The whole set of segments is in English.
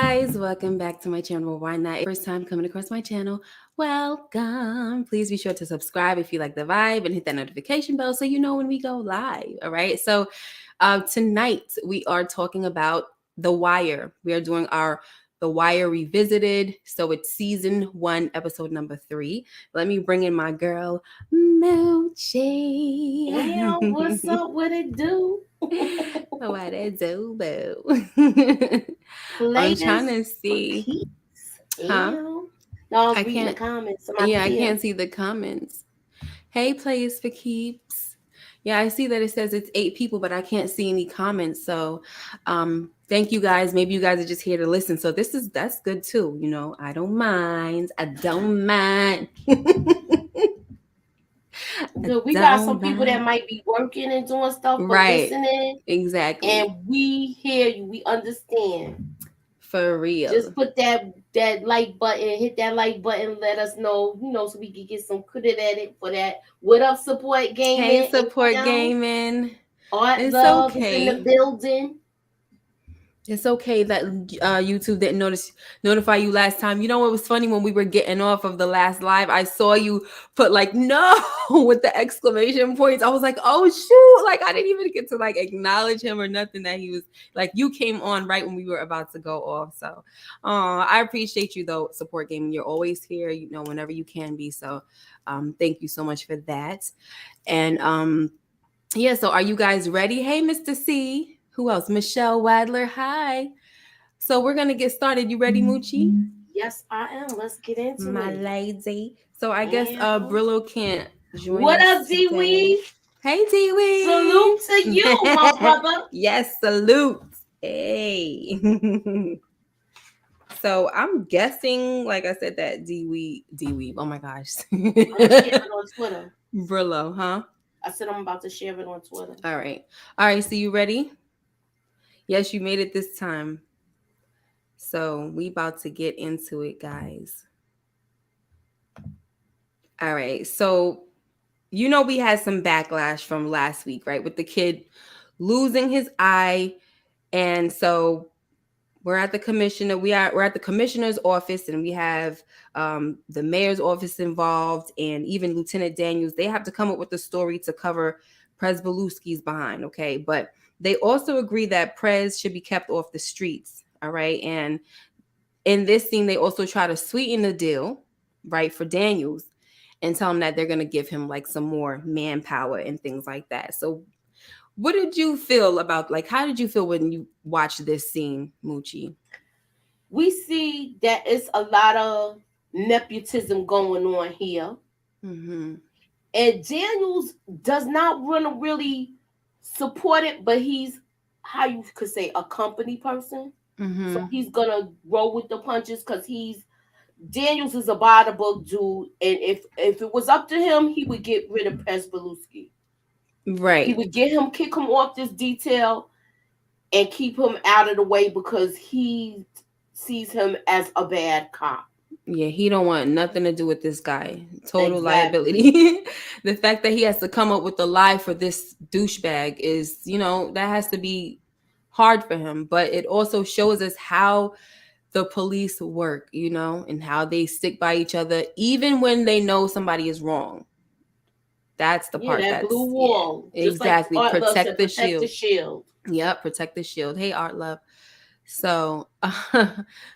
guys, welcome back to my channel. Why not? First time coming across my channel, welcome. Please be sure to subscribe if you like the vibe and hit that notification bell so you know when we go live. All right. So tonight we are talking about The Wire. We are doing our The Wire Revisited. So it's season 1, episode number 3. Let me bring in my girl, Moochie. Well, what's up? What it do? What it do, boo? I'm trying Players to for see. keeps. Huh? Ew. No, I was I reading the can't. comments. I'm out Yeah, I here. can't see the comments. Hey, Plays for Keeps. Yeah, I see that it says it's 8 people, but I can't see any comments. So, thank you guys. Maybe you guys are just here to listen. So that's good too. I don't mind. I don't mind. I Good. We got some don't people that mind. might be working and doing stuff, but Right. listening, Exactly. and we hear you. We understand. For Just real. put that like button, hit that like button, let us know, so we can get some credit at it for that. What up, support Hey, gaming? support gaming. Art It's love is in the okay. building. It's okay that YouTube didn't notify you last time. You know what was funny when we were getting off of the last live? I saw you put like no with the exclamation points. I was like, oh shoot! Like I didn't even get to like acknowledge him or nothing. That he was like you came on right when we were about to go off. So, I appreciate you though, support gaming. You're always here. Whenever you can be. So, thank you so much for that. And yeah, so are you guys ready? Hey, Mr. C. Who else? Michelle Wadler. Hi. So we're gonna get started. You ready, Moochie? Yes, I am. Let's get into My it. lady. So I guess And Brillo can't join what us up, D today. Weave? Hey, Salute to you, my Dee brother. Yes, salute. Hey. So I'm guessing, like I said, that D Oh my gosh. I'm gonna share it on Twitter. Brillo, huh? I said I'm about to share it on Twitter. All right. All right. So you ready? Yes, you made it this time. So we about to get into it, guys. All right. So we had some backlash from last week, right? With the kid losing his eye. And so we're at the we're at the commissioner's office, and we have the mayor's office involved, and even Lieutenant Daniels. They have to come up with a story to cover Presbeluski's behind, okay? But they also agree that Prez should be kept off the streets, all right? And in this scene, they also try to sweeten the deal, right, for Daniels, and tell him that they're going to give him like some more manpower and things like that. So what did you feel about, like, how did you feel when you watched this scene, Moochie? We see that it's a lot of nepotism going on here. Mm-hmm. And Daniels does not want to really support it, but he's, how you could say, a company person. So Mm-hmm. he's gonna roll with the punches because Daniels is a by the book dude, and if it was up to him, he would get rid of Presbeluski. He Right. would kick him off this detail, and keep him out of the way because he sees him as a bad cop. Yeah, he don't want nothing to do with this guy. Total Exactly. liability. The fact that he has to come up with a lie for this douchebag is, that has to be hard for him. But it also shows us how the police work, and how they stick by each other even when they know somebody is wrong. That's the Yeah, part that blue that's, yeah, wall, just like exactly. Art Love Protect said, the protect the shield. shield. Yep, protect the shield. Hey, Art Love. So,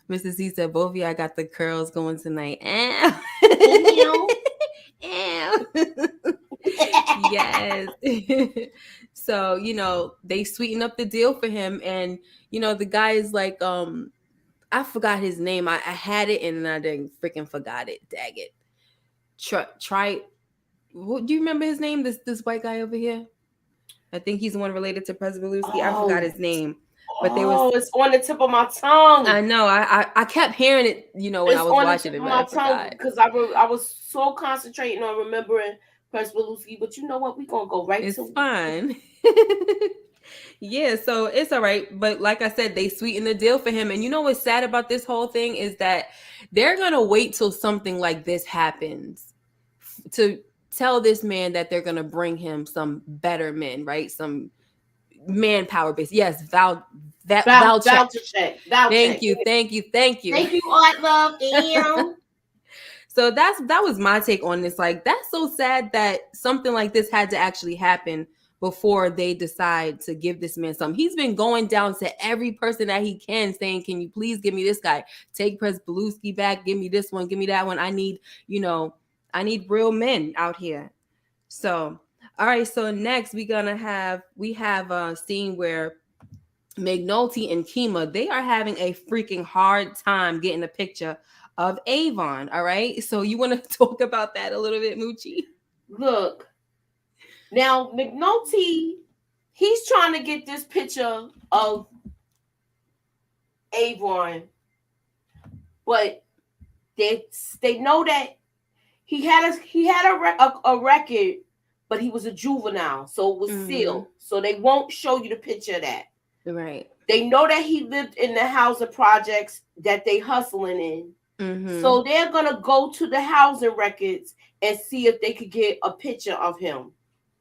Mrs. C said, both of y'all got the curls going tonight. Ew. Yes. So, they sweeten up the deal for him. And, the guy is like, I forgot his name. I had it and I didn't freaking forgot it. Dag it. Try. What, do you remember his name? This white guy over here? I think he's the one related to Presbeluski. I forgot Oh, his name. But there was, it's on the tip of my tongue. I know, I kept hearing it, when I It's was on the watching tip it, of but I my tongue forgot. because I was so concentrating on remembering Presbeluski. But you know what? We're going to go right It's to it. fine. Yeah, so it's all right. But like I said, they sweeten the deal for him. And you know what's sad about this whole thing is that they're going to wait till something like this happens to tell this man that they're going to bring him some better men, right? Some manpower base. Yes, Val check. Voucher check. Voucher Thank check. you, thank you, thank you. Thank you, Art Love. And So that was my take on this. Like, that's so sad that something like this had to actually happen before they decide to give this man something. He's been going down to every person that he can, saying, "Can you please give me this guy? Take Presbeluski back. Give me this one. Give me that one. I need, I need real men out here." So, all right. So next we have a scene where McNulty and Kima, they are having a freaking hard time getting a picture of Avon. All right. So you want to talk about that a little bit, Moochie? look, now McNulty, he's trying to get this picture of Avon, but they know that he had a record, but he was a juvenile, so it was sealed. So they won't show you the picture of that. Right. They know that he lived in the housing projects that they hustling in. So they're gonna go to the housing records and see if they could get a picture of him.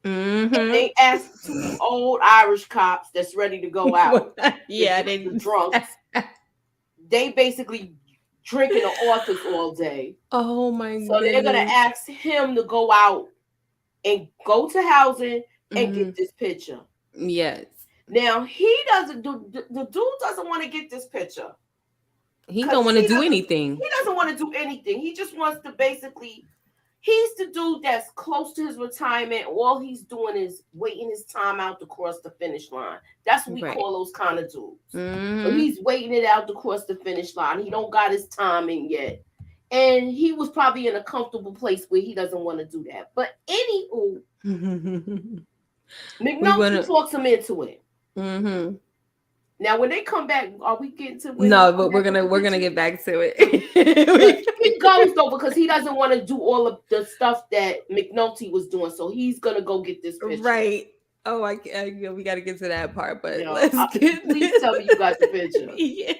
And they asked 2 old Irish cops that's ready to go out. Yeah, they drunks. They basically drinking the authors all day. Oh my So goodness. they're gonna ask him to go out and go to housing and get this picture. Yes. Now he doesn't do. The dude doesn't want to get this picture. He don't want to do anything. He doesn't want to do anything. He just wants to basically. He's the dude that's close to his retirement. All he's doing is waiting his time out to cross the finish line. That's what we call those kind of dudes. So he's waiting it out to cross the finish line. He don't got his timing yet. And he was probably in a comfortable place where he doesn't want to do that. But anywho, McNulty talks him into it. Now, when they come back, are we getting to? No, but we're gonna get back to it. He goes though because he doesn't want to do all of the stuff that McNulty was doing, so he's gonna go get this picture. Right. Oh, we got to get to that part, but please tell me you got the picture. Yeah.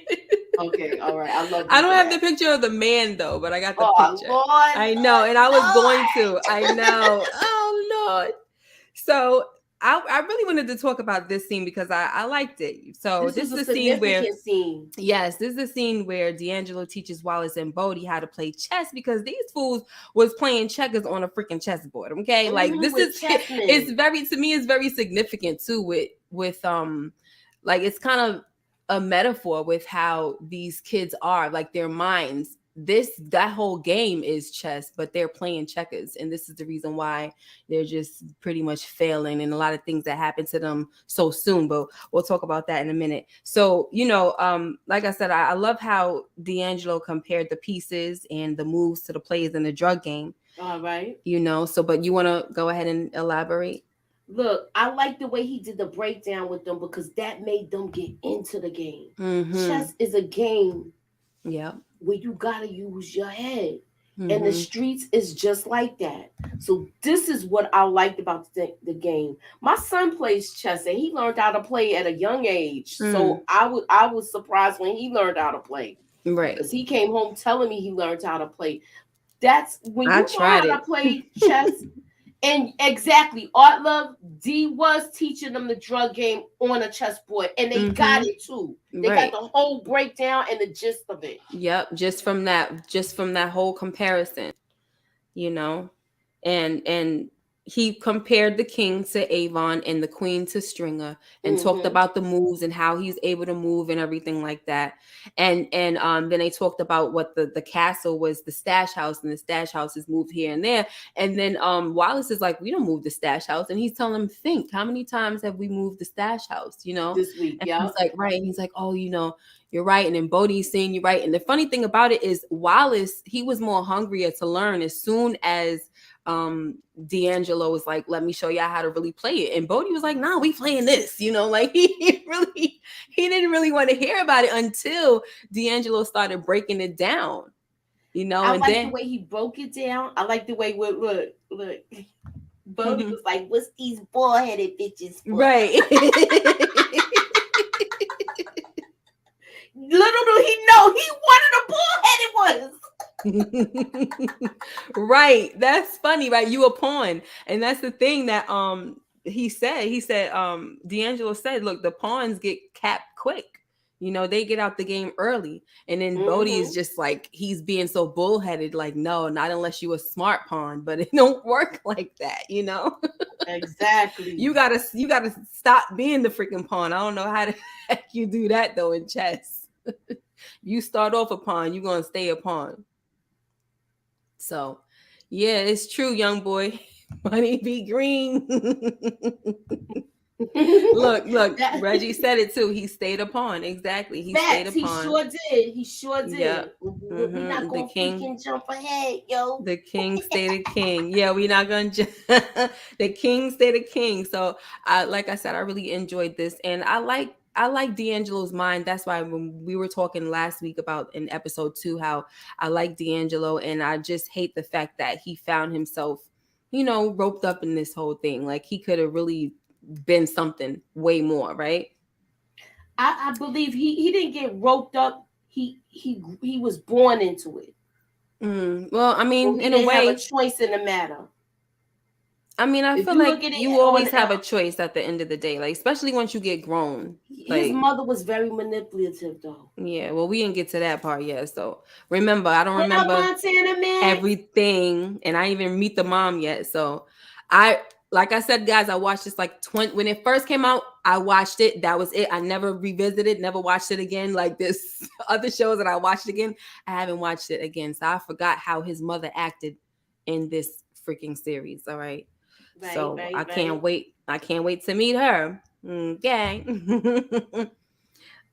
Okay, all right. I love. I don't have the picture of the man though, but I got the picture. Lord, I know, and I was going to. I know. Oh Lord. So I really wanted to talk about this scene because I liked it. So this is the scene where yes, this is the scene where D'Angelo teaches Wallace and Bodie how to play chess because these fools was playing checkers on a freaking chessboard. Okay, like this is it's very significant too with like it's kind of a metaphor with how these kids are, like their minds. That whole game is chess, but they're playing checkers, and this is the reason why they're just pretty much failing, and a lot of things that happen to them so soon. But we'll talk about that in a minute. So like I said, I love how D'Angelo compared the pieces and the moves to the plays in the drug game. All right. But you want to go ahead and elaborate? Look, I like the way he did the breakdown with them because that made them get into the game. Chess is a game. Yeah. Where you gotta use your head. And the streets is just like that. So this is what I liked about the game. My son plays chess and he learned how to play at a young age. So I was surprised when he learned how to play. Right. Because he came home telling me he learned how to play. That's when you learn how to play chess. And exactly, Art Love, D was teaching them the drug game on a chessboard, and they got it too. They got the whole breakdown and the gist of it. Yep, just from that whole comparison, and he compared the king to Avon and the queen to Stringer, and talked about the moves and how he's able to move and everything like that. And then they talked about what the castle was, the stash house, and the stash house is moved here and there. And then Wallace is like, we don't move the stash house, and he's telling him, think, how many times have we moved the stash house? This week, and he's like, right. And he's like, oh, you're right. And then Bodie's saying you're right. And the funny thing about it is Wallace, he was more hungrier to learn as soon as D'Angelo was like, let me show y'all how to really play it. And Bodie was like, nah, we playing this, like he didn't really want to hear about it until D'Angelo started breaking it down, I like the way he broke it down. I like the way, look. Bodie was like, what's these bald-headed bitches for? Right. Little do he know he wanted a bald-headed ones. Right, that's funny, right? You a pawn, and that's the thing that D'Angelo said, look, the pawns get capped quick. They get out the game early. And then Bodie is just like, he's being so bullheaded, like, no, not unless you a smart pawn, but it don't work like that, Exactly. You gotta stop being the freaking pawn. I don't know how the heck you do that though in chess. You start off a pawn, you're gonna stay a pawn. So yeah, it's true, young boy. Money be green. look, Reggie said it too. He stayed a pawn. Exactly. He stayed a pawn. He sure did. Yeah. Mm-hmm. We're not gonna freaking jump ahead, yo. The king stayed a king. Yeah, we're not gonna the king stayed a king. So like I said, I really enjoyed this. And I like D'Angelo's mind. That's why when we were talking last week about in episode 2, how I like D'Angelo, and I just hate the fact that he found himself, roped up in this whole thing. Like he could have really been something way more, right? I believe he didn't get roped up. He was born into it. Well, I mean, in a way, have a choice in the matter. I mean, I feel like you always have a choice at the end of the day, like especially once you get grown. His mother was very manipulative, though. Yeah, well, we didn't get to that part yet. So remember, I don't remember everything, and I even meet the mom yet. So like I said, guys, I watched this like when it first came out. I watched it. That was it. I never revisited, never watched it again. Like this other shows that I watched again, I haven't watched it again. So I forgot how his mother acted in this freaking series. All right. So I can't wait. I can't wait to meet her. Okay.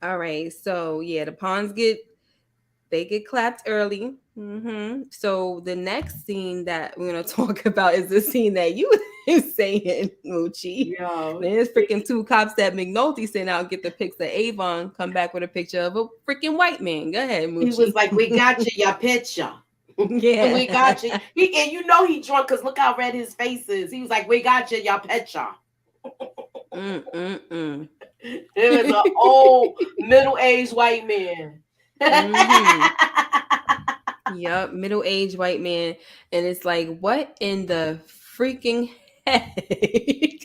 All right. So yeah, the pawns get clapped early. So the next scene that we're gonna talk about is the scene that you is saying, Moochie. Yeah. There's freaking 2 cops that McNulty sent out, get the pics of Avon, come back with a picture of a freaking white man. Go ahead, Moochie. He was like, "We got you, your picture." Yeah, we got you. He drunk because look how red his face is. He was like, "We got you, your picture." It was an old middle-aged white man. Yep, middle-aged white man, and it's like, what in the freaking heck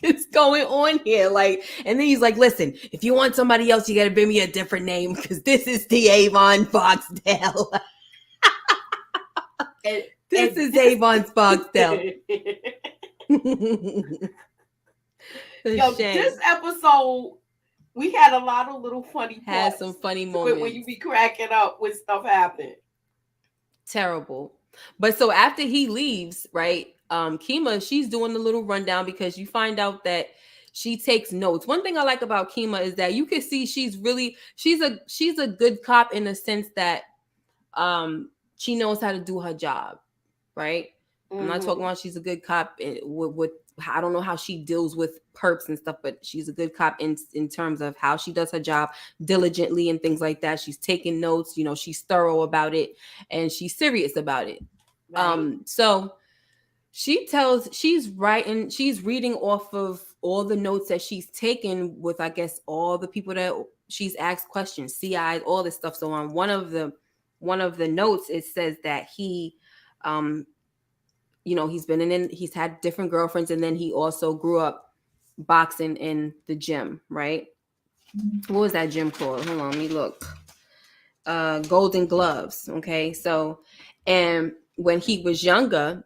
is going on here? Like, and then he's like, "Listen, if you want somebody else, you got to bring me a different name because this is the Avon Foxdale." This is Avon Foxdale. Yo, this episode, we had a lot of little funny parts. Had some funny moments when you be cracking up when stuff happened. Terrible. But so after he leaves, right? Kima, she's doing the little rundown because you find out that she takes notes. One thing I like about Kima is that you can see she's a good cop in the sense that she knows how to do her job, right? I'm not talking about she's a good cop with I don't know how she deals with perps and stuff, but she's a good cop in terms of how she does her job diligently and things like that. She's taking notes, she's thorough about it and she's serious about it. Right. So she's writing, she's reading off of all the notes that she's taken with, I guess, all the people that she's asked questions, CIs, all this stuff. So on one of the notes, it says that he, he's had different girlfriends, and then he also grew up boxing in the gym, right? What was that gym called? Hold on, let me look. Golden Gloves. Okay, so, and when he was younger,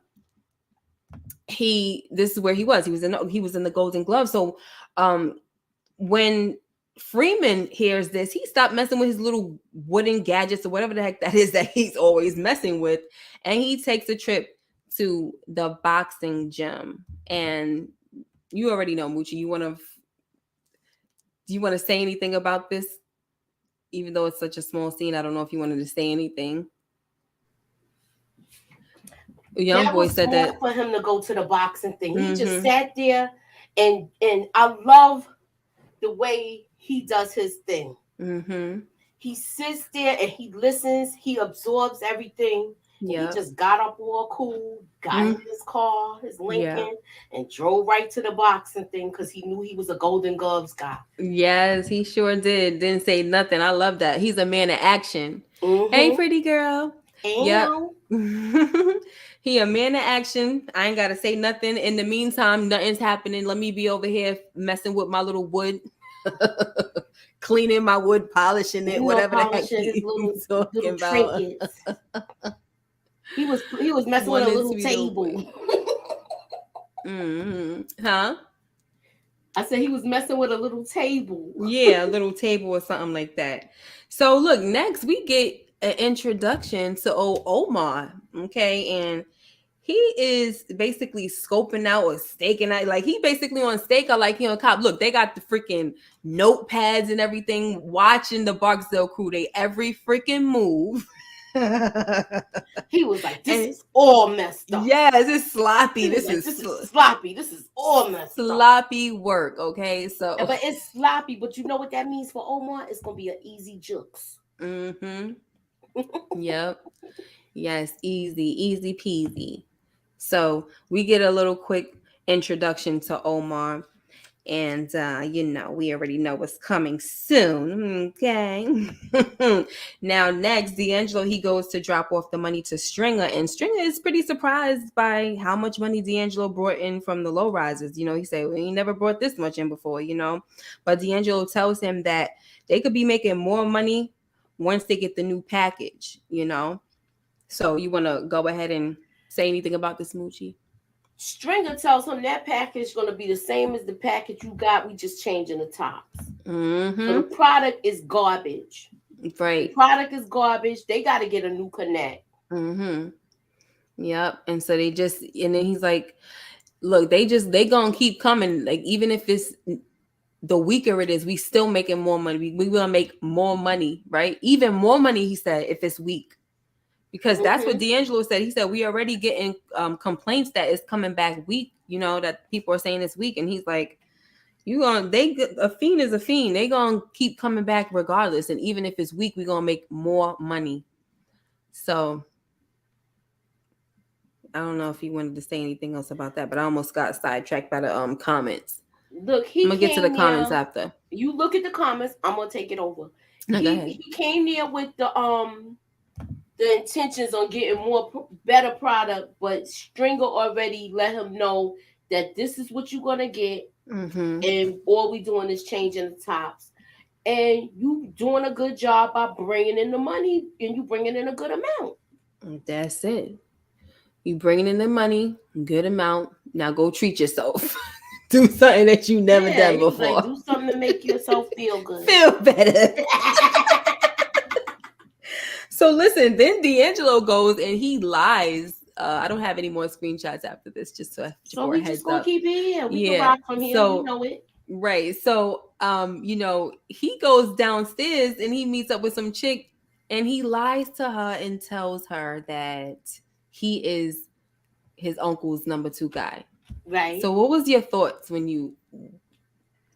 this is where he was. He was in the Golden Gloves. So, when Freeman hears this, he stopped messing with his little wooden gadgets or whatever the heck that is that he's always messing with, and he takes a trip to the boxing gym. And you already know, Moochie, do you want to say anything about this? Even though it's such a small scene, I don't know if you wanted to say anything. Young boy said that for him to go to the boxing thing. He just sat there, and I love the way he does his thing. He sits there and he listens. He absorbs everything. Yep. He just got up all cool, got in his car, his Lincoln, and drove right to the boxing thing because he knew he was a Golden Gloves guy. Yes, he sure did. Didn't say nothing. I love that. He's a man of action. Hey, pretty girl. Yep. Damn. He a man of action. I ain't gotta say nothing. In the meantime, nothing's happening. Let me be over here messing with my little wood, cleaning my wood, polishing it, whatever the heck Polishing his he's little talking about. trinkets. He was messing with a Wanted to little be the table. Huh? I said he was messing with a little table. Yeah, a little table or something like that. So look, next we get an introduction to old Omar. Okay, and he is basically scoping out or staking out. Like he basically on stake or like he on cop. Look, they got the freaking notepads and everything, watching the Barksdale crew. They every freaking move. He was like, "This And is all messed up." yes, it's sloppy. He was This like, is "This is sloppy. This is all messed up." sloppy work. Okay, so But it's sloppy. But you know what that means for Omar? It's gonna be an easy jukes. mm-hmm. Yep. Yes, easy peasy. So we get a little quick introduction to Omar, and we already know what's coming soon. Okay. Now next, D'Angelo he goes to drop off the money to Stringer, and Stringer is pretty surprised by how much money D'Angelo brought in from the low risers. He said, "Well, he never brought this much in before." But D'Angelo tells him that they could be making more money once they get the new package. So you want to go ahead and say anything about this, Moochie? Stringer tells him that package gonna be the same as the package you got. We just changing the tops. So the Mm-hmm. product is garbage. The Right. product is garbage. They got to get a new connect. Mm-hmm. Yep. And so and then he's like, look, they gonna keep coming. Like, even if it's the weaker it is, we still making more money. We will make more money, right? Even more money, he said, if it's weak. Because that's what D'Angelo said. He said, we already getting complaints that it's coming back weak, that people are saying it's weak. And he's like, a fiend is a fiend. They gonna keep coming back regardless. And even if it's weak, we gonna make more money. So I don't know if he wanted to say anything else about that, but I almost got sidetracked by the comments. Look, I'm he gonna get to the came comments near. after. You look at the comments. I'm gonna take it over. No, go ahead. He came near with the intentions on getting better product, but Stringer already let him know that this is what you're gonna get, and all we doing is changing the tops. And you doing a good job by bringing in the money, and you bringing in a good amount. That's it. You bringing in the money, good amount. Now go treat yourself. Do something that you never done He was like, before. do something to make yourself feel good. Feel better. So listen, then D'Angelo goes and he lies. I don't have any more screenshots after this, just so for a we heads just gonna up. keep it here. We can Yeah. rock from here. So We know it. right. So he goes downstairs and he meets up with some chick and he lies to her and tells her that he is his uncle's number 2 guy. Right. So what was your thoughts when you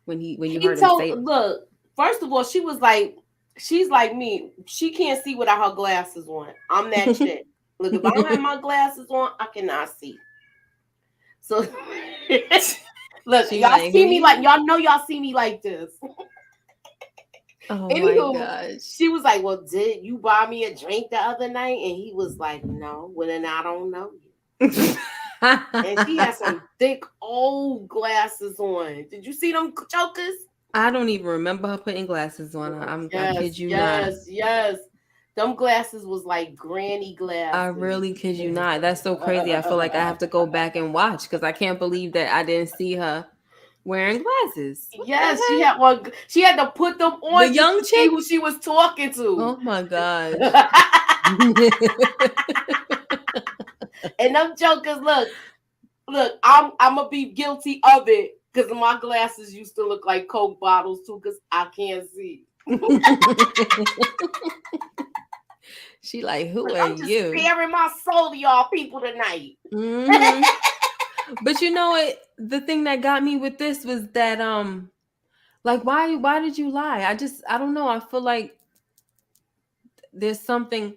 heard him say it? Look, first of all, she was like, she's like me. She can't see without her glasses on. I'm that chick. Look, if I don't have my glasses on, I cannot see. So look, y'all like, see me like y'all see me like this. Oh Anywho, my gosh. she was like, "Well, did you buy me a drink the other night?" And he was like, "No." Well, then I don't know you. And she had some thick old glasses on. Did you see them chokers? I don't even remember her putting glasses on. I kid you not. Yes. Them glasses was like granny glasses. I really kid you not. That's so crazy. I feel like I have to go back and watch because I can't believe that I didn't see her wearing glasses. Yes, she had one. She had to put them on the young to see who she was talking to. Oh my gosh. And them jokers, look, I'm gonna be guilty of it because my glasses used to look like Coke bottles too because I can't see. She like, who are I'm just you? sparing my soul to y'all people tonight. But you know what? The thing that got me with this was that like why did you lie? I don't know. I feel like there's something.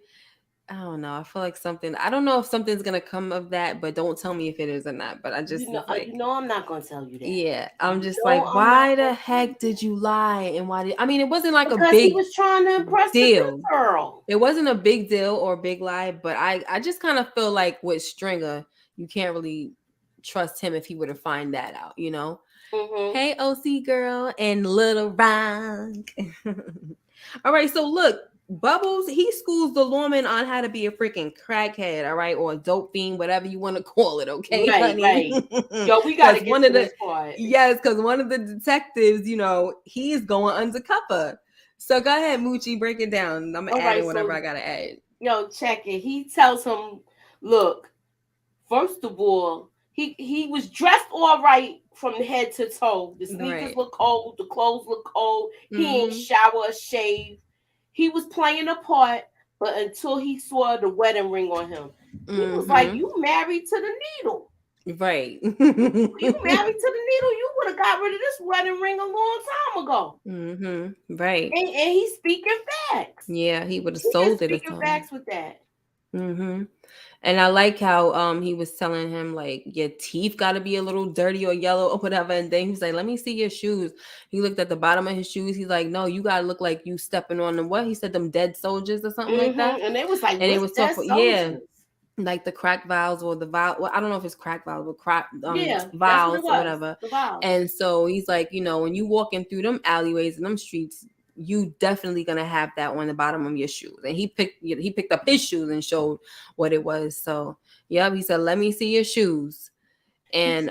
I don't know. I feel like something. I don't know if something's gonna come of that, but don't tell me if it is or not. But I just was You like, know, I'm not gonna tell you that. yeah, I'm You just know, like, I'm not why gonna the tell you heck did that you lie? And why did I mean it wasn't like a because he big was trying to impress the good deal. girl. It wasn't a big deal or a big lie, but I just kind of feel like with Stringer, you can't really trust him if he were to find that out, you know? Mm-hmm. Hey, OC girl and Little Rock. All right, so look, Bubbles, he schools the lawman on how to be a freaking crackhead, all right, or a dope fiend, whatever you want to call it, okay, Right, honey? right. Yo, we got to Because get one to of the, this part. yes, because one of the detectives, you know, he is going undercover. So go ahead, Moochie, break it down. I'm All right, adding whatever so I got to add. yo, check it. He tells him, look, first of all, he was dressed all right from head to toe. The sneakers Right. look cold, the clothes look cold. He ain't Mm-hmm. shower or shave. He was playing a part, but until he saw the wedding ring on him, he was like, Mm-hmm. "You married to the needle. Right. You married to the needle. You would have got rid of this wedding ring a long time ago." Mm-hmm. Right. And he's speaking facts. Yeah, he would have He is sold it or speaking something. facts with that. Mm-hmm. And I like how he was telling him like your teeth got to be a little dirty or yellow or whatever, and then he was like, "Let me see your shoes." He looked at the bottom of his shoes. He's like, "No, you gotta look like you stepping on them." What he said, them dead soldiers or something like that. And they was like, And it "What's was that talking, yeah, soldiers?" like the crack vials or the vial. Well, I don't know if it's crack vials, but crack Yeah, that's what it vials or was. whatever. The vows. And so he's like, you know, when you walking through them alleyways and them streets, you definitely gonna have that on the bottom of your shoes. And he picked up his shoes and showed what it was. So yep, he said, "Let me see your shoes." And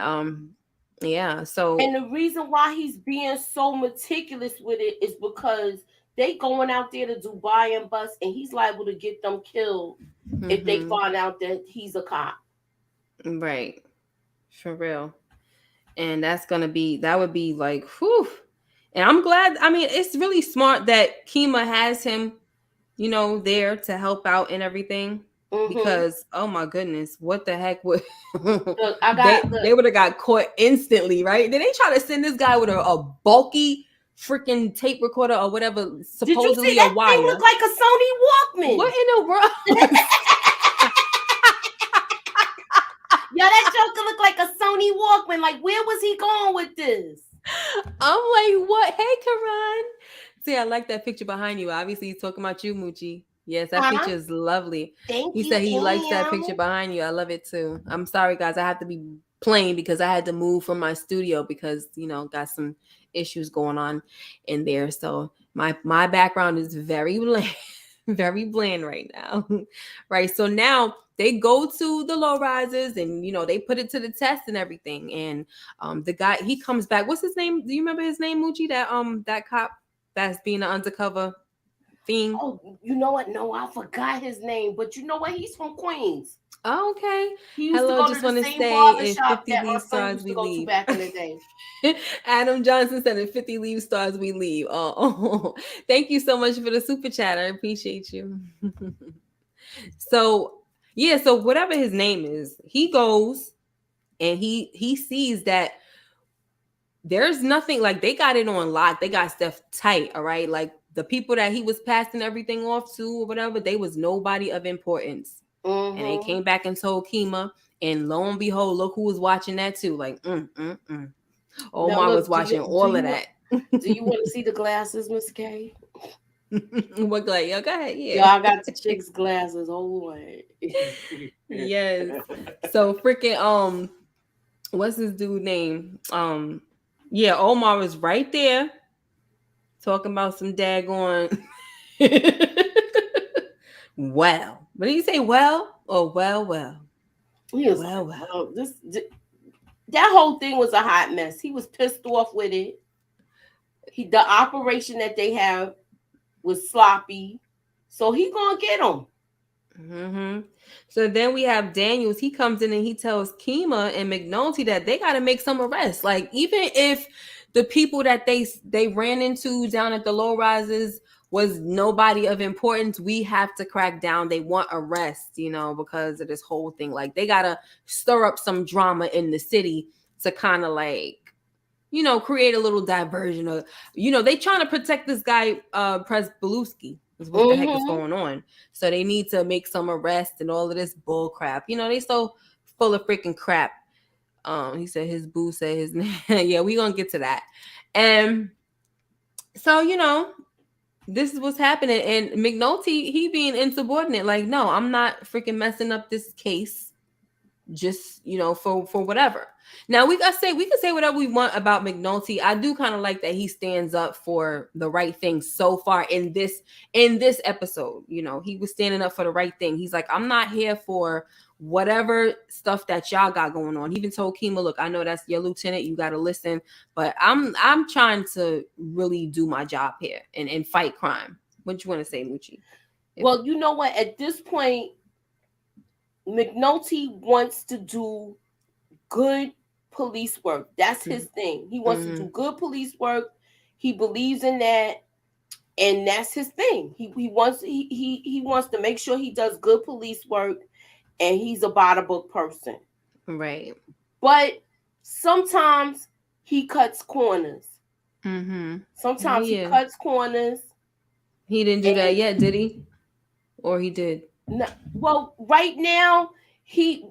yeah, so And the reason why he's being so meticulous with it is because they going out there to Dubai and bust, and he's liable to get them killed if they mhm, find out that he's a cop. right, for real. And that would be like, whew. And I'm glad. I mean, it's really smart that Kima has him, you know, there to help out and everything. Mm-hmm. Because oh my goodness, what the heck would Look, I got they look. would have got caught instantly, right? Did they try to send this guy with a bulky freaking tape recorder or whatever, Did you see supposedly a that thing look wire? like a Sony What Walkman? in the world? Yo, that Joker looked like a Sony Walkman. Like, where was he going with this? I'm like, what? Hey, Karan. See, I like that picture behind you. Obviously, he's talking about you, Moochie. Yes, that Huh? picture is lovely. Thank He you, said he likes that Am. picture behind you. I love it too. I'm sorry, guys. I have to be plain because I had to move from my studio because got some issues going on in there. So my background is very bland, very bland right now. Right. So now they go to the low rises and they put it to the test and everything. And the guy, he comes back. What's his name? Do you remember his name, Moochie? That cop that's being an undercover fiend. Oh, you know what? No, I forgot his name. But you know what? He's from Queens. Oh, okay. He used to Hello, go to just the want to same say barber if shop 50 that my leave son stars used to we go to leave. back in the day. Adam Johnson said if 50 leave stars we leave. Oh, thank you so much for the super chat. I appreciate you. So yeah, so whatever his name is, he goes and he sees that there's nothing, like they got it on lock. They got stuff tight, all right? Like the people that he was passing everything off to or whatever, they was nobody of importance. And they Mm-hmm. came back and told Kima, and lo and behold, look who was watching that too. Like, Now Omar was look, watching all of that. do you want to see the glasses, Miss K? What, like, yo, go ahead, Yo, yeah. I got the chick's glasses. Hold on. Yes. So freaking what's his dude name? Yeah, Omar was right there talking about some daggone well. What did you say? Well? Oh, well. He was like, Well. well, that whole thing was a hot mess. He was pissed off with it. The operation that they have was sloppy, so he gonna get him. Mm-hmm. So then we have Daniels. He comes in and he tells Kima and McNulty that they got to make some arrests. Like even if the people that they ran into down at the low rises was nobody of importance, we have to crack down. They want arrests, because of this whole thing. Like they got to stir up some drama in the city to kind of like create a little diversion. Or they trying to protect this guy, Pres Belusky. Is what the heck is going on? So they need to make some arrests and all of this bull crap. They so full of freaking crap. He said his boo said his name. Yeah, we gonna get to that. And so this is what's happening. And McNulty, he being insubordinate. Like, no, I'm not freaking messing up this case. Just for whatever. Now we can say whatever we want about McNulty. I do kind of like that he stands up for the right thing so far in this episode. He was standing up for the right thing. He's like, I'm not here for whatever stuff that y'all got going on. He even told Kima, look, I know that's your lieutenant, you got to listen, but I'm trying to really do my job here and fight crime. What you want to say, Moochie? Well, you know what, at this point, McNulty wants to do good police work. That's his thing. He wants to do good police work. He believes in that, and that's his thing. He wants to make sure he does good police work, and he's a by the book person. Right. But sometimes he cuts corners. Sometimes he cuts corners. He didn't do that yet, did he? Or he did? No, well, right now he's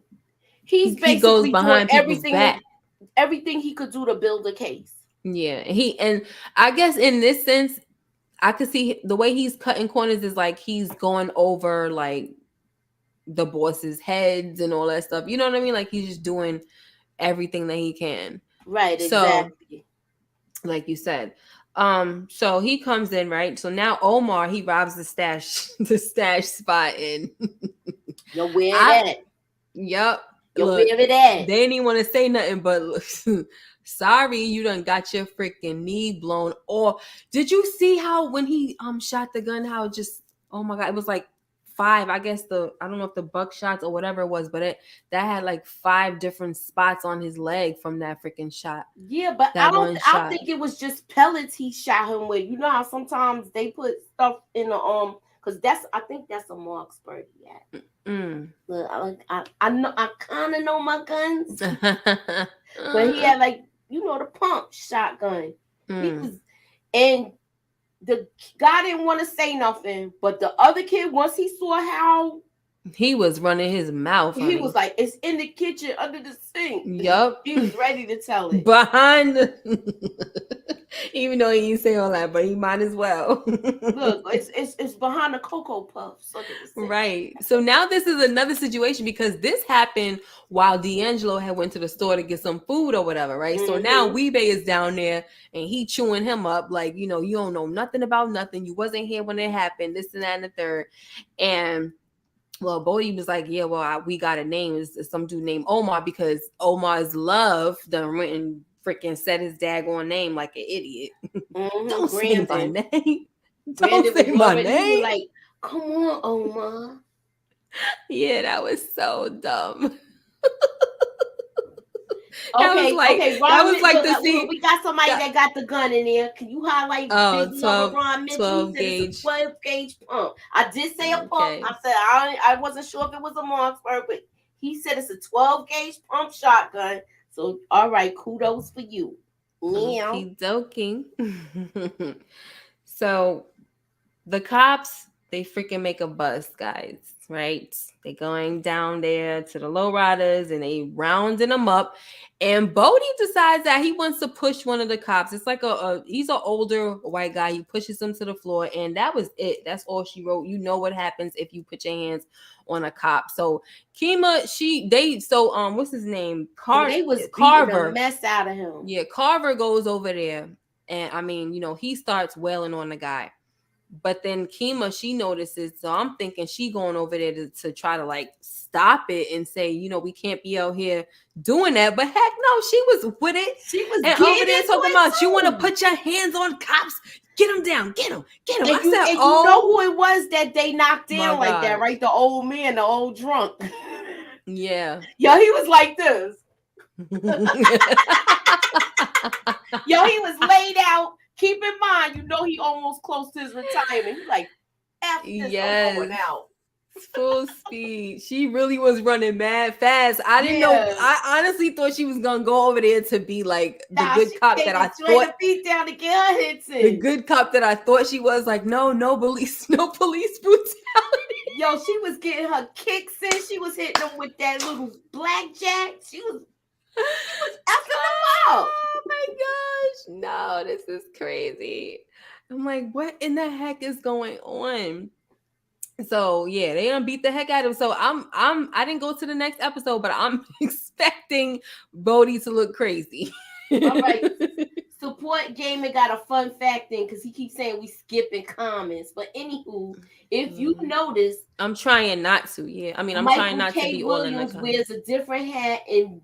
basically goes behind doing back. Everything he could do to build a case. Yeah, and I guess in this sense, I could see the way he's cutting corners is like he's going over like the boss's heads and all that stuff. You know what I mean? Like he's just doing everything that he can. Right. Exactly. So, like you said. So he comes in, right? So now Omar, he robs the stash spot in. Yo, where that? Yep. Yo, where that? They didn't want to say nothing, but look, sorry, you done got your freaking knee blown. Or did you see how when he shot the gun, how just, oh my God, it was like 5, I guess I don't know if the buckshots or whatever it was, but that had like 5 different spots on his leg from that freaking shot. Yeah, but I don't think it was just pellets he shot him with. You know how sometimes they put stuff in the because I think that's a Marksburg. Yeah. Look, I know, I kind of know my guns, but he had like the pump shotgun. And the guy didn't want to say nothing, but the other kid, once he saw how he was running his mouth, he was like, "It's in the kitchen under the sink." Yup, he was ready to tell it behind. Even though he didn't say all that, but he might as well. Look, it's behind the Cocoa Puffs. Right. So now this is another situation because this happened while D'Angelo had went to the store to get some food or whatever, right? So now Weebay is down there and he chewing him up like, you don't know nothing about nothing. You wasn't here when it happened, this and that and the third. And well, Bodie was like, yeah, well, we got a name. It's some dude named Omar because Omar's love done went and freaking said his daggone name like an idiot. Don't say my name. Don't say my name. Like, come on, Omar. Yeah, that was so dumb. Okay, that was like the scene. We got somebody that got the gun in there. Can you highlight 12 gauge. 12 gauge pump. I did say a pump. I said I wasn't sure if it was a Marksburg, but he said it's a 12 gauge pump shotgun. So all right, kudos for you. Yeah. He's joking. So the cops, they freaking make a bust, guys, right? They going down there to the lowriders and they rounding them up. And Bodie decides that he wants to push one of the cops. It's like he's an older white guy. He pushes him to the floor, and that was it. That's all she wrote. You know what happens if you put your hands on a cop. So Kima, what's his name? They was Carver. The mess out of him. Yeah, Carver goes over there, and I mean, he starts wailing on the guy. But then Kima, she notices, so I'm thinking she going over there to try to like stop it and say, we can't be out here doing that. But heck no, she was with it. She was over there talking about you want to put your hands on cops. Get them down. Get them. And you know who it was that they knocked down like that, right? The old man, the old drunk. Yeah. Yo, he was like this. Yo, he was laid out. Keep in mind, he almost close to his retirement. He's like, F this, I'm going out. Full speed. She really was running mad fast. I didn't know. Yeah. I honestly thought she was gonna go over there to be like the Nah, good she cop that taking I straight thought. her feet down to get her hits The in. good cop that I thought she was. Like, no, no police, no police brutality. Yo, she was getting her kicks in. She was hitting them with that little blackjack. She was effing them up. Oh my gosh. No, this is crazy. I'm like, what in the heck is going on? So yeah, they done beat the heck out of him. So I didn't go to the next episode, but I'm expecting Bodie to look crazy. All right. Support Gaming got a fun fact in because he keeps saying we skipping comments. But anywho, if you notice, I'm trying not to. Yeah, I mean, I'm trying Michael not to K. be all in the Williams comments. wears a different hat in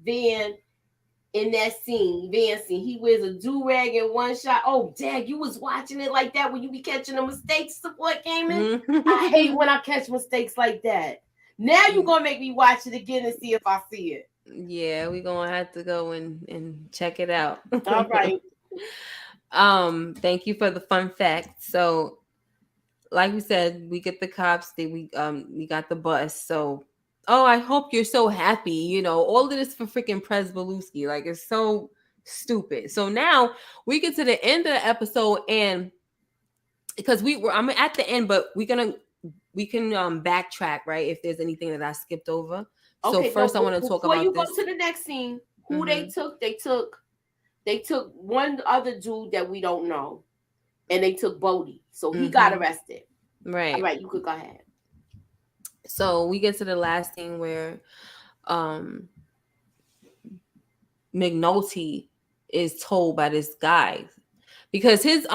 that scene. Van scene, he wears a do rag in one shot. Oh, dang, you was watching it like that when you be catching the mistakes. Support Gaming. I hate when I catch mistakes like that. Now you gonna make me watch it again and see if I see it. Yeah, we gonna have to go and check it out. All right. Thank you for the fun fact. So, like we said, we get the cops. We got the bus. So, oh, I hope you're so happy. You know, all of this for freaking Prez Belusky. Like, it's so stupid. So now we get to the end of the episode, and because I'm at the end, but we can backtrack, right, if there's anything that I skipped over. So Okay, first no, I want to talk before about you this. go to the next scene, who they took one other dude that we don't know, and they took Bodie, so he got arrested. Right. All right, you could go ahead. So we get to the last scene where McNulty is told by this guy, because his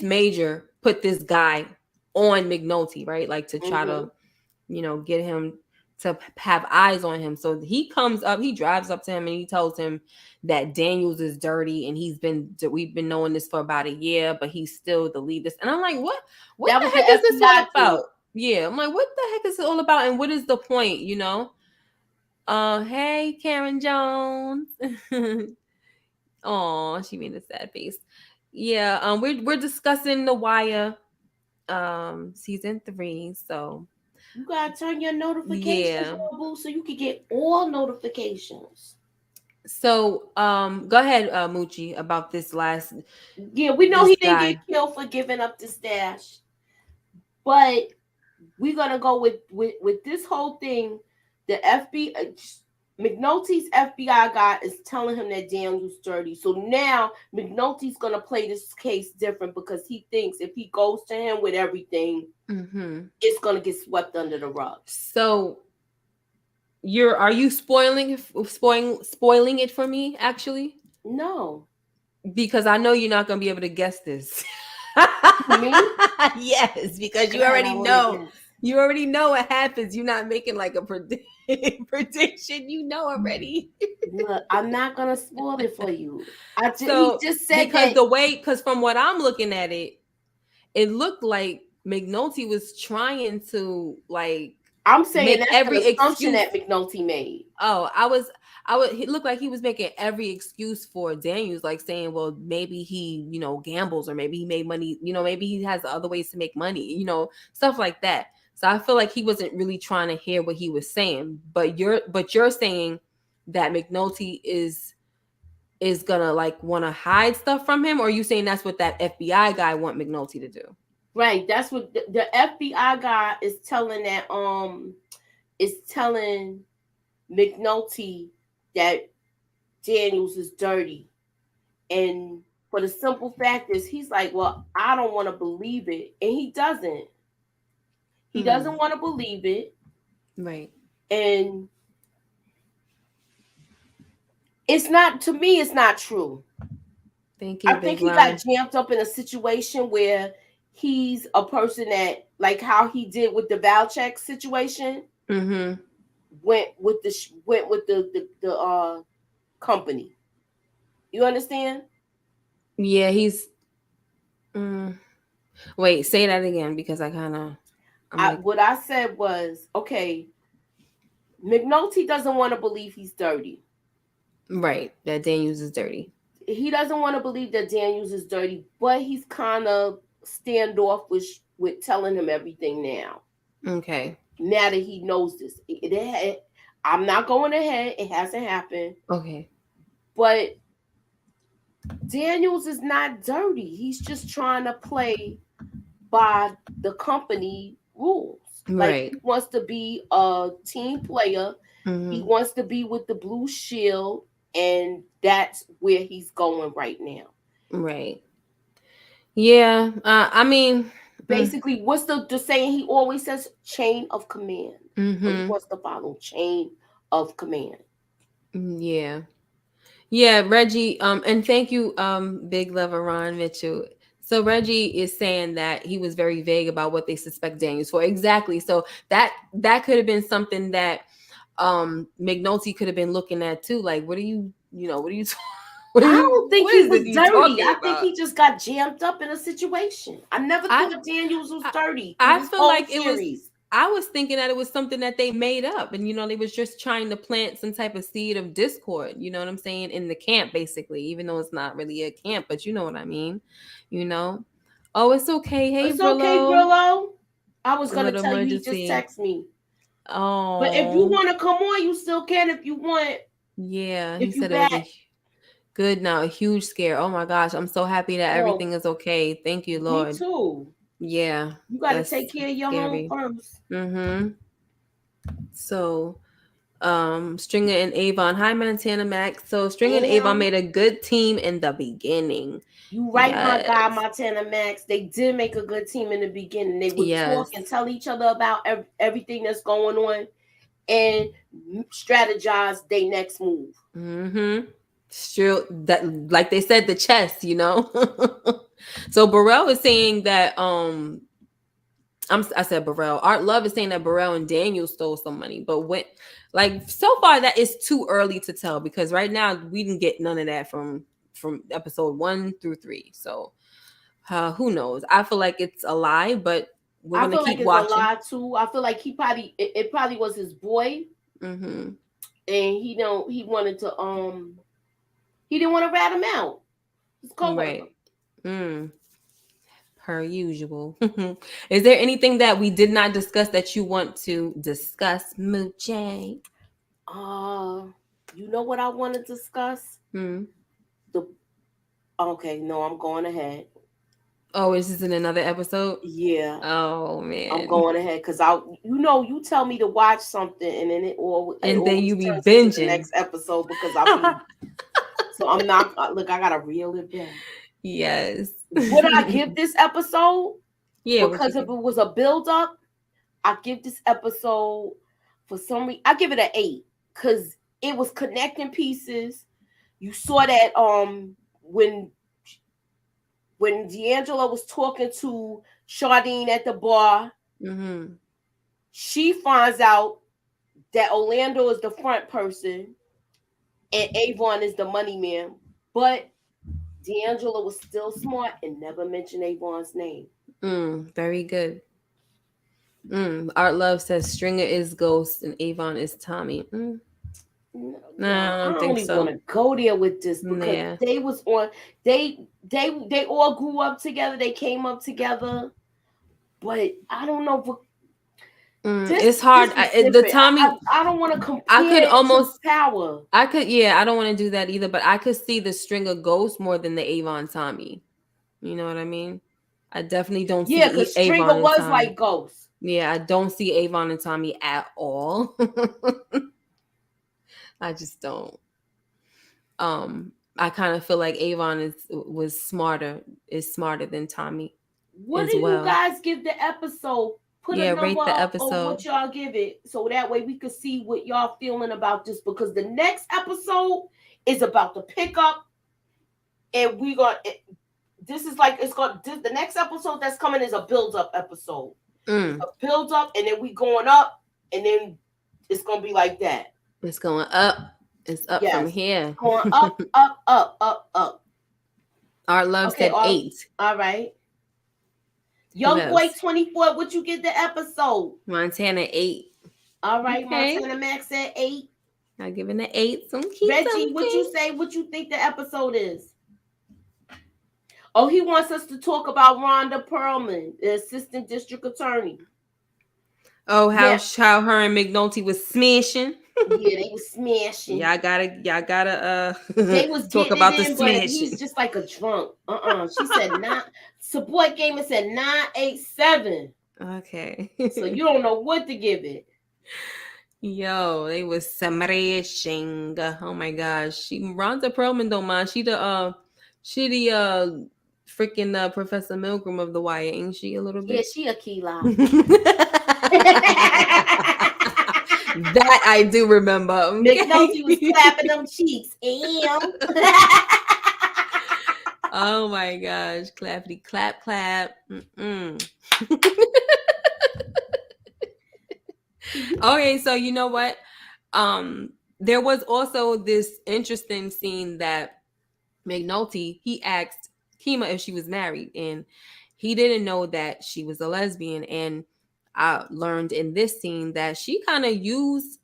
major put this guy on McNulty, right? Like to try to, get him to have eyes on him. So he comes up, he drives up to him and he tells him that Daniels is dirty and we've been knowing this for about a year, but he's still the lead. And I'm like, what the heck is this all about? Yeah, I'm like, what the heck is it all about? And what is the point, Hey, Karen Jones. Oh, she made a sad face. Yeah, we're discussing The Wire, season 3. So you gotta turn your notifications on, boo, so you can get all notifications. So, go ahead, Moochie, about this last. Yeah, we know he didn't get killed for giving up the stash, but we're gonna go with this whole thing. The McNulty's FBI guy is telling him that Daniel's dirty. So now McNulty's gonna play this case different because he thinks if he goes to him with everything, it's gonna get swept under the rug. So are you spoiling it for me? Actually, no, because I know you're not gonna be able to guess this. Me? Yes, because you already know. You already know what happens. You're not making like a prediction. You know already. Look, I'm not gonna spoil it for you. He just said because from what I'm looking at it looked like McNulty was trying to like. I'm saying that's every assumption that McNulty made. Oh, it looked like he was making every excuse for Daniels, like saying, well, maybe he, gambles, or maybe he made money, maybe he has other ways to make money, stuff like that. So I feel like he wasn't really trying to hear what he was saying. But you're saying that McNulty is gonna like want to hide stuff from him, or are you saying that's what that FBI guy want McNulty to do? Right. That's what the FBI guy is telling McNulty that Daniels is dirty. And for the simple fact is he's like, well, I don't want to believe it. And he doesn't. He doesn't want to believe it. Right. And it's not true. Thank you. I think he got jammed up in a situation where he's a person that, like how he did with the Valchek situation, went with the company. You understand? Yeah, he's. Wait, say that again because I kind of. What I said was, okay, McNulty doesn't want to believe he's dirty. Right, that Daniels is dirty. He doesn't want to believe that Daniels is dirty, but he's kind of standoffish with telling him everything now. Okay. now that he knows this. I'm not going ahead. It hasn't happened. Okay. But Daniels is not dirty. He's just trying to play by the company rules. Like Right. he wants to be a team player. He Mm-hmm. wants to be with the Blue Shield, and that's where he's going right now. Right. Yeah. I mean. Basically, what's the saying? He always says chain of command. So he Mm-hmm. wants to follow chain of command. Yeah. Yeah, Reggie, and thank you, Big Lover Ron Mitchell. So Reggie is saying that he was very vague about what they suspect Daniels for. Exactly. So that could have been something that McNulty could have been looking at too. Like, what are you, what are you, I don't think what he is was it you dirty. talking I think about? he just got jammed up in a situation. I never I, thought Daniels was I, dirty through I this feel whole like it was. series. I was thinking that it was something that they made up, and they was just trying to plant some type of seed of discord. You know what I'm saying, in the camp, basically. Even though it's not really a camp, but you know what I mean. You know. Oh, it's okay. Hey, It's okay, Brillo. Brillo. I was gonna Little tell you he just emergency. texted me. But if you Oh, want to come on, you still can if you want. yeah. He If you said it was back. a good now, a huge scare. Oh my gosh, I'm so happy that Oh, everything is okay. Thank you, me Lord. too. Yeah, You gotta that's take care of your home scary. first. Mm-hmm. So Stringer and Avon. Hi, Montana Max. So Stringer and And Avon him. made a good team in the beginning. You right, my Yes. guy, Montana Max. They did make a good team in the beginning. They would talk Yes. and tell each other about everything that's going on and strategize their next move. Mm-hmm. Still that, like they said, the chess. So Burrell is saying that I said Burrell. Art Love is saying that Burrell and Daniel stole some money, but when, like, so far that is too early to tell, because right now we didn't get none of that from episode 1 through 3. So who knows? I feel like it's a lie, but we're I gonna feel like keep it's a watching. lie too. I feel like it probably was his boy, Mm-hmm. and he wanted to he didn't want to rat him out. His coworker. Right. Mm, per usual. Is there anything that we did not discuss that you want to discuss, Moochie? Uh, you know what I want to discuss? Hmm. The Okay, no, I'm going ahead. Oh, is this in another episode? Yeah, Oh I'm man. going ahead because you tell me to watch something and then it And then always you be turns into the binging. next episode because I'll be so I'm not look. I gotta reel it back. Yes. Would I give this episode Yeah, what you because if give? it was a build up? I give this episode for some reason I give it an 8 because it was connecting pieces. You saw that when D'Angelo was talking to Shardine at the bar, Mm-hmm. she finds out that Orlando is the front person and Avon is the money man. But D'Angelo was still smart and never mentioned Avon's name. Very good. Art Love says Stringer is Ghost and Avon is Tommy. No, No, yo, I I don't think don't even want so. to go there with this because Yeah. they was on they all grew up together, they came up together, but I don't know if It's this hard. was The different. Tommy, I don't want to I compare could it to almost, Power. yeah, I don't want to do that either, but I could see the Stringer Ghost more than the Avon Tommy. You know what I mean? I definitely don't see Yeah, because Avon Stringer and was Tommy. like Ghost. Yeah, I don't see Avon and Tommy at all. I just don't. I kind of feel like Avon is smarter than Tommy What do as you well. guys give the episode? Put a Yeah, number rate the up on episode. what y'all give it so that way we could see what y'all feeling about this because the next episode is about the pickup and we got this is like the next episode that's coming is a build up episode. It's Mm, a build up and then we going up and then it's gonna be like that. it's going up. It's up from Yes, here. going up, up, up, up, up. Art Love Okay, said 8. all right. Who Young boy else? 24, what you get the episode? Montana 8. All right, Okay. Montana Max said 8. I giving the 8 some key Reggie, what you something. say? What you think the episode is? Oh, he wants us to talk about Rhonda Perlman, the assistant district attorney. Oh, Yeah, how her and McNulty was smashing. yeah, they was smashing. Y'all gotta They was talk getting it about the in, but he's smashing. just like a drunk. She said nine. Support gamer said 987. Okay. So you don't know what to give it. Yo, they was smashing. Oh my gosh. Rhonda Perlman don't mind. She the freaking Professor Milgram of the Wire, ain't she a little Yeah, bit? she a key lie. That I do remember. McNulty was Okay. clapping them cheeks. Am. Oh my gosh. Clappity clap clap. Mm-mm. Okay, so you know what? There was also this interesting scene that McNulty, he asked Kima if she was married, and he didn't know that she was a lesbian. And I learned in this scene that she kind of used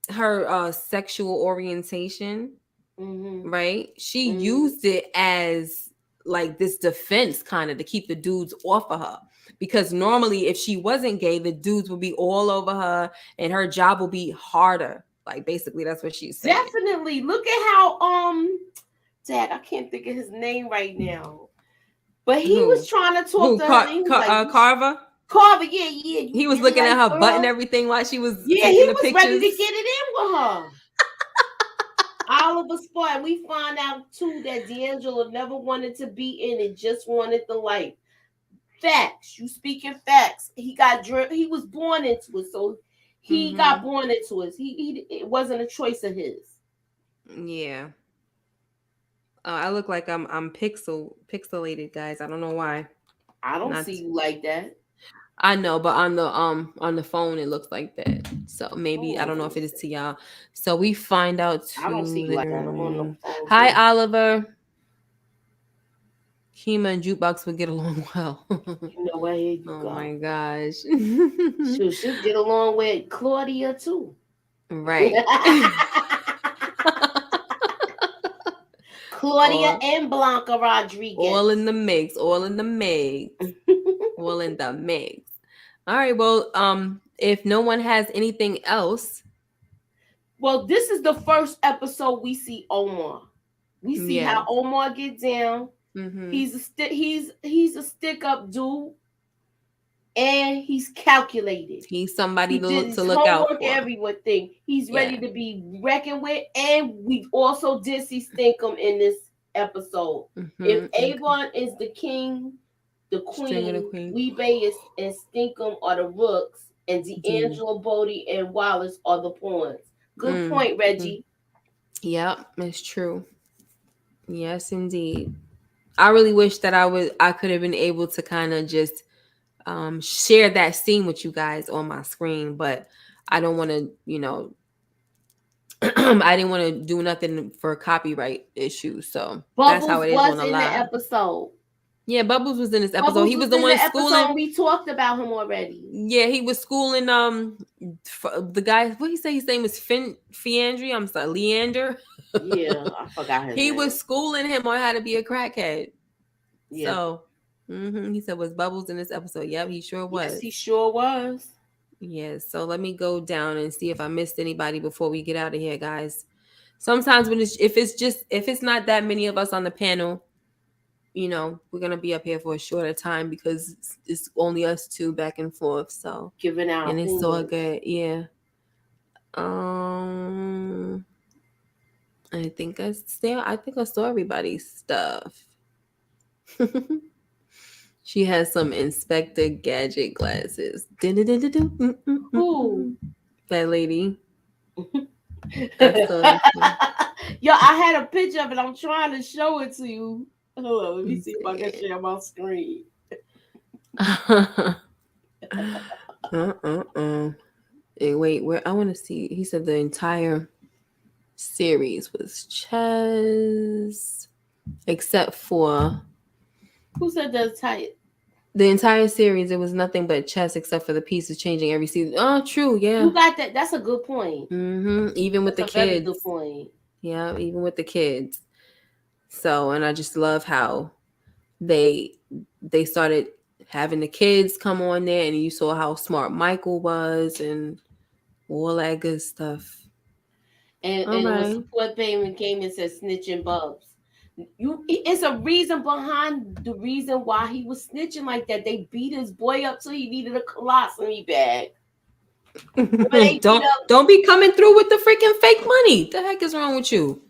her sexual orientation, Mm-hmm. right? She Mm-hmm. used it as like this defense kind of to keep the dudes off of her. Because normally if she wasn't gay, the dudes would be all over her and her job will be harder. Like basically that's what she's saying. Definitely. Look at how Dad, I can't think of his name right now. But he was Who? trying to talk Who? to her and he was like, Carver? Carver, yeah, yeah, you He was really looking at like her butt and girls? everything while she was Yeah, taking he the was ready pictures. to get it in with her. Oliver Spot. We find out too that D'Angelo never wanted to be in it, just wanted the life. Facts. You speaking facts. He was born into it, so he got Mm-hmm. born into it. It wasn't a choice of his. Yeah. I look like I'm pixelated, guys. I don't know why. I don't Not see you like that. I know, but on the phone it looks like that. So maybe I Hold don't on, know let if me it is see. to y'all. So we find out I don't see to you the like that. I'm on the room. phone Hi, too. Oliver. Kima and Jukebox would get along well. You know what? Here you Oh go. my gosh. She'll get along with Claudia too. Right. Claudia all, and Blanca Rodriguez. all in the mix. All in the mix. All in the mix. All right. Well, if no one has anything else, Well, this is the first episode we see Omar. We see yeah. how Omar get down. Mm-hmm. He's a stick up dude, and he's calculated. He's somebody He to did look his to look out homework, for. everything. He's ready Yeah. to be reckoned with, and we also did see Stinkum in this episode. If Mm-hmm. Avon is the king, the String of the queen, Queen. Weebay is and Stinkum are the rooks, and D. D'Angelo, Bodie, and Wallace are the pawns. Good Mm. point, Reggie. Yep, it's true. Yes, indeed. I really wish that I could have been able to kind of just share that scene with you guys on my screen, but I don't want to, I didn't want to do nothing for copyright issues. So that's how Bubbles it is was on a in the live. episode. Yeah, Bubbles was in this episode. Bubbles He was was the in the one episode, schooling. and we talked about him already. Yeah, he was schooling the guy. What he say? His name is Fiandry. I'm sorry, Leander. Yeah, I forgot his He name. was schooling him on how to be a crackhead. Yeah. So he said was Bubbles in this episode. Yep, he sure Yes, was. he sure was. Yes. So let me go down and see if I missed anybody before we get out of here, guys. Sometimes if it's not that many of us on the panel, we're gonna be up here for a shorter time because it's only us two back and forth. So Giving our and it's all opinions. good. Yeah. Um, I think I saw everybody's stuff. She has some Inspector Gadget glasses. Who? That lady. I saw Yo, it too. I had a picture of it. I'm trying to show it to you. Hold on, let me Let's see if I can see. share my screen. Wait, where I want to see. He said the entire series was chess, except for Who said that's tight? the entire series. It was nothing but chess, except for the pieces changing every season. Oh, true, yeah. You got that? That's a good point. Even with That's the a very kids. good point. Yeah, even with the kids. So, and I just love how they they started having the kids come on there, and you saw how smart Michael was and all that good stuff. All And when right. support payment came and said snitching Bubs. It's a reason behind the reason why he was snitching like that. They beat his boy up so he needed a colostomy bag. They beat up. Don't be coming through with the freaking fake money. The heck is wrong with you?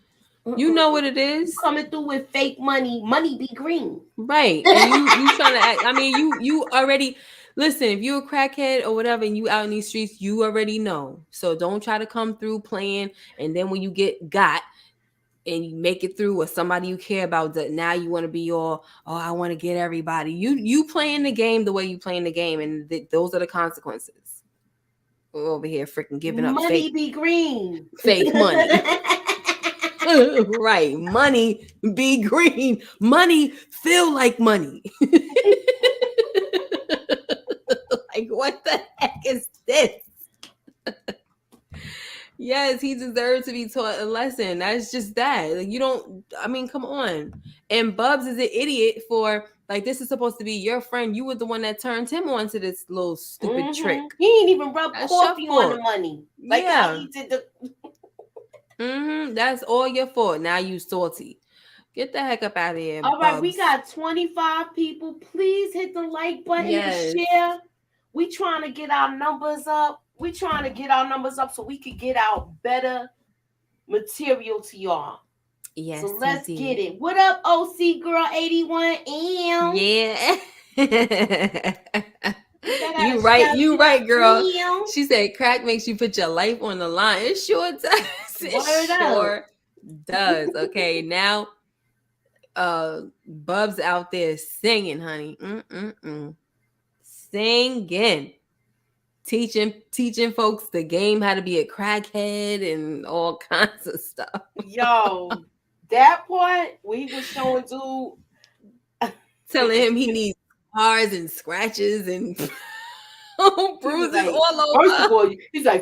You know what it You is. coming through with fake money. Money be green. Right. And you trying to act, I mean, you already listen, if you're a crackhead or whatever and you out in these streets, you already know. So don't try to come through playing, and then when you get got and you make it through, or somebody you care about, that now you want to be all, oh, I want to get everybody. You playing the game the way you playing the game, and those are the consequences. We're over here freaking giving up Money be green. fake money. Right. Money be green. Money feel like money. Like, what the heck is this? Yes, he deserves to be taught a lesson. That's just that. Like, you don't, I mean, come on. And Bubs is an idiot for, like, this is supposed to be your friend. You were the one that turned him on to this little stupid trick. He ain't even rub That's coffee on the money. Like how he did the. That's all your fault. Now you salty. Get the heck up out of here. All right, Bubs. we got 25 people. Please hit the like button and share. We trying to get our numbers up. We trying to get our numbers up so we can get out better material to y'all. Yes. So let's get it. What up, OC Girl 81M? Yeah. You right, girl. She said crack makes you put your life on the line. It sure does. It sure does. Okay, now Bubs out there singing, honey. Singing. Teaching folks the game, how to be a crackhead and all kinds of stuff. Yo, that part where he was showing dude, telling him he needs scars and scratches and bruises like, all over.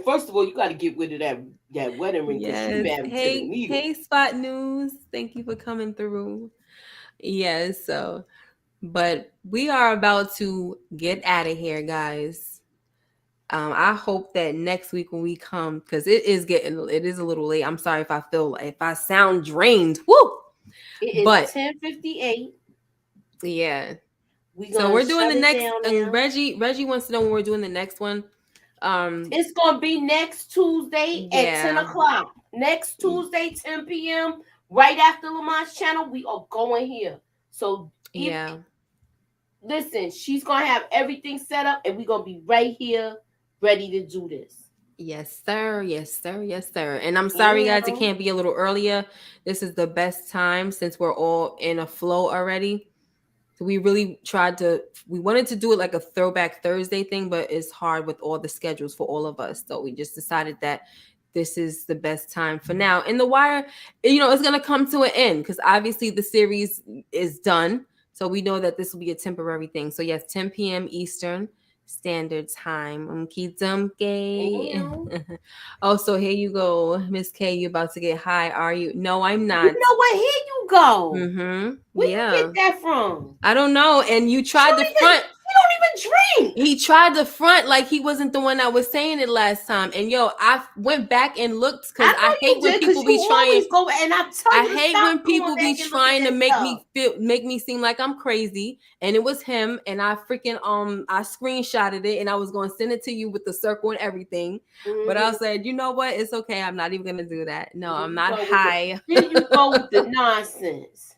First of all, you got to get rid of that wedding ring because you married to the needle. Hey, Spot News, thank you for coming through. Yes, but we are about to get out of here, guys. I hope that next week when we come, because it is a little late. I'm sorry if I sound drained. Woo! It is 10:58. Yeah. So we're doing the next, and Reggie wants to know when we're doing the next one. It's gonna be next Tuesday at 10 o'clock. Next Tuesday, 10 p.m. Right after Lamont's channel, we are going here. So listen, she's gonna have everything set up, and we're gonna be right here, ready to do this. Yes, sir. Yes, sir. Yes, sir. And I'm sorry, guys, it can't be a little earlier. This is the best time since we're all in a flow already. So we really we wanted to do it like a throwback Thursday thing, but it's hard with all the schedules for all of us. So we just decided that this is the best time for now. And The Wire, it's going to come to an end because obviously the series is done. So we know that this will be a temporary thing. So yes, 10 p.m. Eastern Standard Time. Oh, so here you go, Miss K. You about to get high? Are you? No, I'm not. You know what? Here you go. Where you get that from? I don't know. And you tried the front. You don't even drink. He tried the front like he wasn't the one that was saying it last time. And I went back and looked because I hate when people be trying. I hate when people be trying to make me seem like I'm crazy. And it was him. And I freaking I screenshotted it and I was going to send it to you with the circle and everything. But I said, you know what? It's okay. I'm not even going to do that. No, I'm not high. Here you go with the nonsense.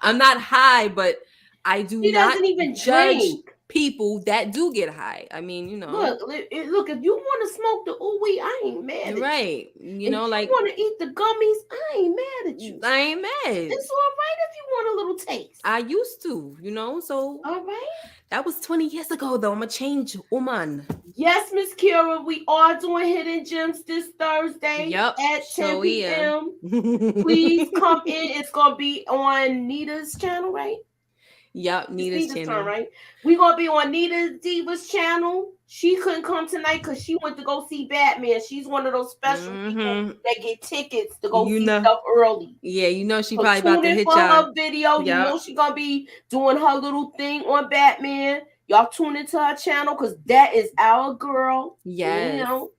I'm not high, but I do not even judge drink. People that do get high. I mean, Look, if you want to smoke the ooey, I ain't mad at you. Right. If you want to eat the gummies, I ain't mad at you. I ain't mad. It's all right if you want a little taste. I used to, so. All right. That was 20 years ago, though. I'm going to change, woman. Yes, Miss Kira, we are doing Hidden Gems this Thursday at 10 p.m. Please come in. It's going to be on Nita's channel, right? Yep, Nita's channel. Right? We're going to be on Nita Diva's channel. She couldn't come tonight because she went to go see Batman. She's one of those special people that get tickets to go You see know. stuff early. Yeah, you know she So probably about tune to in hit for y'all. her video. You Yeah. know she gonna be doing her little thing on Batman. Y'all tune into her channel because that is our girl. You Yes. know.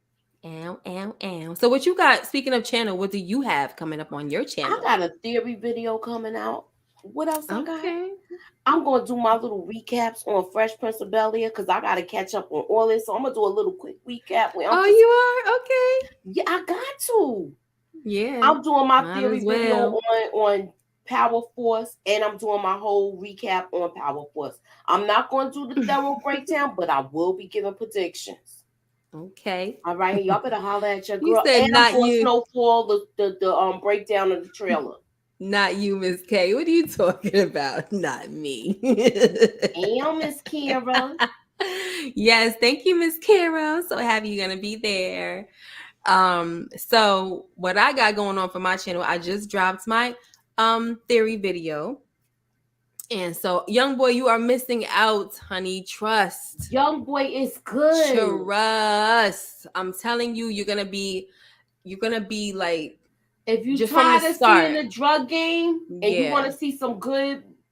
Ow, ow, ow. So what you got, speaking of channel, what do you have coming up on your I channel? got a theory video coming out. What else I got? Okay. I'm gonna do my little recaps on Fresh Prince of Bel-Air because I gotta catch up on all this. So I'm gonna do a little quick recap where I'm Oh, just you are? Okay. yeah, I got to. Yeah. I'm doing my Might theory as video well. on Power Force, and I'm doing my whole recap on Power Force. I'm not going to do the thorough breakdown, but I will be giving predictions. Okay. All right, y'all better holler at your You girl. said And I'm not doing you. Snowfall, the breakdown of the trailer. Not you, Miss K. What are you talking about? Not me. Damn, Miss Kara. Yes, thank you, Miss Carol. So happy you're gonna be there. So what I got going on for my channel, I just dropped my theory video. And so, young boy, you are missing out, honey. Trust. Young boy is good. Trust. I'm telling you, you're gonna be like If you just from the tired of seeing start. the drug game and you want Yeah. to see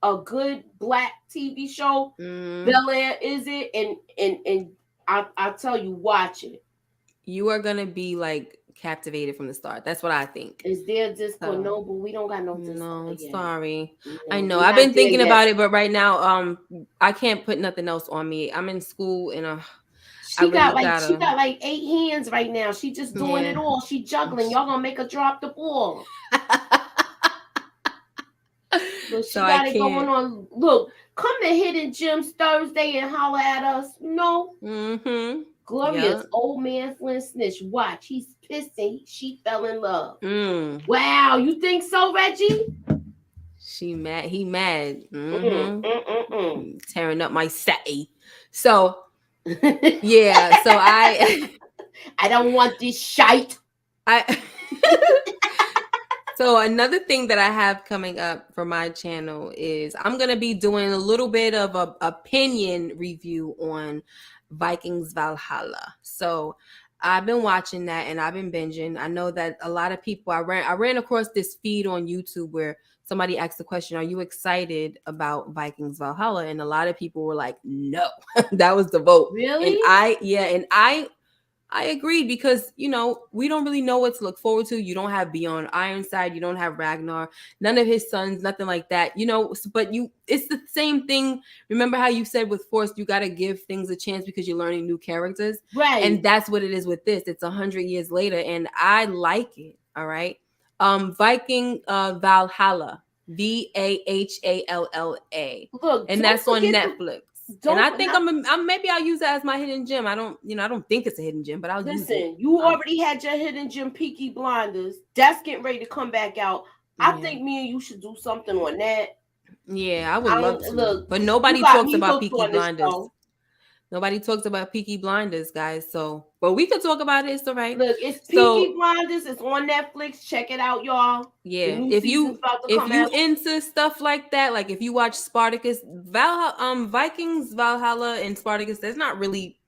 a good black TV show, Mm, Bel Air is it, and I tell you, watch it. you are gonna be like captivated from the start. That's what I think. Is there a disco? So No, but we don't got no disco no, yet. sorry. I No, know. we're I've not been there thinking yet. about it, but right now, I can't put nothing else on me. I'm in school and I really She gotta. got like 8 hands right now. She just doing Yeah. it all. She juggling. Y'all gonna make her drop the ball. Look, So she I got it can't. going on. Look, come to Hidden Gems Thursday and holler at us. No. Mm-hmm. Yeah. Glorious old man Flynn Snitch. Watch, he's pissing. She fell in love. Mm. Wow, you think so, Reggie? She mad. He mad. Mm, Mm-hmm. mm, mm, Tearing up my say. So mm. yeah. So I I don't want this shite. I So another thing that I have coming up for my channel is I'm gonna be doing a little bit of a opinion review on Vikings Valhalla. So I've been watching that and I've been binging. I know that a lot of people I ran across this feed on YouTube where somebody asked the question, "Are you excited about Vikings Valhalla?" And a lot of people were like, "No." That was the vote. Really? And I agreed because we don't really know what to look forward to. You don't have Beyond Ironside, you don't have Ragnar, none of his sons, nothing like that. But it's the same thing. Remember how you said with Force, you got to give things a chance because you're learning new characters, Right. and that's what it is with this. It's 100 years later, and I like it. All right, Viking Valhalla, Vahalla, Look, and don't that's on forget Netflix. And I don't think not I'm maybe I'll use that as my hidden gem. I don't think it's a hidden gem, but I'll use it. listen, you already had your Hidden Gem Peaky Blinders. That's getting ready to come back out. I Yeah, think me and you should do something on that. yeah, I would I love don't to, look, but you nobody got talks me about hooked Peaky on this Blinders. show. Nobody talks about Peaky Blinders, guys. So, but we could talk about it. It's all right. Look, it's Peaky So, Blinders. It's on Netflix. Check it out, y'all. The yeah, new if season's you about to if come you out. into stuff like that, like if you watch Spartacus, Vikings Valhalla and Spartacus, that's not really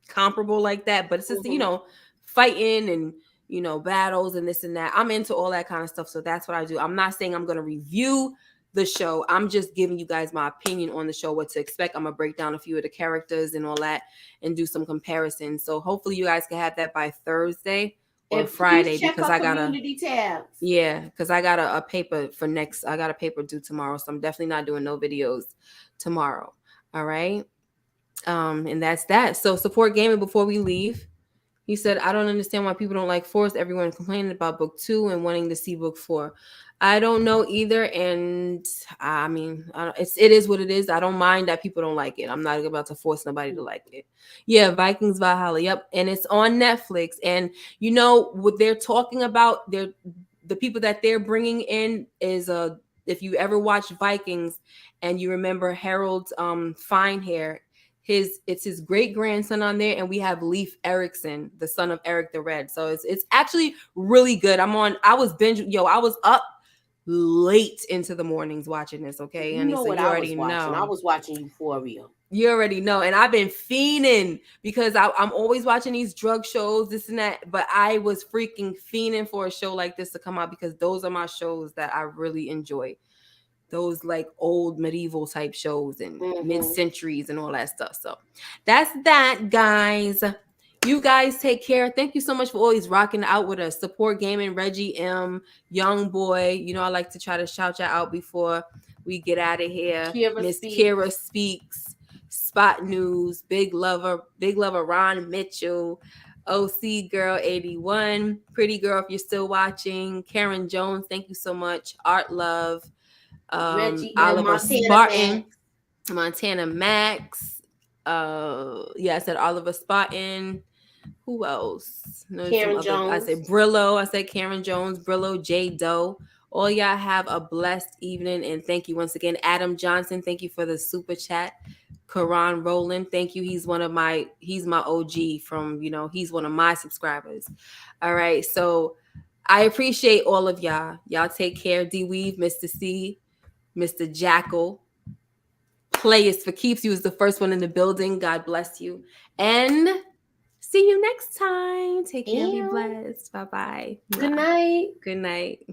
comparable like that, but it's just Mm-hmm. fighting and battles and this and that. I'm into all that kind of stuff, so that's what I do. I'm not saying I'm going to review the show. I'm just giving you guys my opinion on the show, what to expect. I'm gonna break down a few of the characters and all that and do some comparisons. So hopefully you guys can have that by Thursday or And please Friday check because our I gotta community tabs. because I got a paper for next. I got a paper due tomorrow, so I'm definitely not doing no videos tomorrow. All right. And that's that. So support gaming before we leave. He said, I don't understand why people don't like Force. Everyone complaining about book 2 and wanting to see book 4. I don't know either. And I mean, it is what it is. I don't mind that people don't like it. I'm not about to force nobody to like it. Yeah, Vikings Valhalla. Yep. And it's on Netflix. And what they're talking about, the people that they're bringing in is if you ever watch Vikings and you remember Harold Finehair, it's his great grandson on there, and we have Leif Erikson, the son of Eric the Red. So it's actually really good. I was up late into the mornings watching this. Okay, You honey, know so what you I was already watching? I know. was watching Euphoria. You already know. And I've been fiending because I'm always watching these drug shows, this and that. But I was freaking fiending for a show like this to come out because those are my shows that I really enjoy. Those like old medieval type shows and mid-centuries and all that stuff. So that's that, guys. You guys take care. Thank you so much for always rocking out with us. Support Gaming, Reggie M, Young Boy. You know, I like to try to shout you out before we get out of here. Miss Kira Speaks, Spot News, Big Lover, Ron Mitchell, OC Girl 81, Pretty Girl, if you're still watching, Karen Jones, thank you so much. Art Love, Reggie Oliver Montana Spartan, Max. Montana Max. Yeah, I said Oliver Spartan. Who else? No, Karen Jones. I said Brillo. I said Karen Jones, Brillo, J Doe. All y'all have a blessed evening, and thank you once again, Adam Johnson. Thank you for the super chat. Karan Rowland, thank you. He's my OG from, he's one of my subscribers. All right, so I appreciate all of y'all. Y'all take care. D Weave, Mr. C, Mr. Jackal. Players for keeps. You was the first one in the building. God bless you. And see you next time. Take care. Be blessed. Bye-bye. Good night. Good night.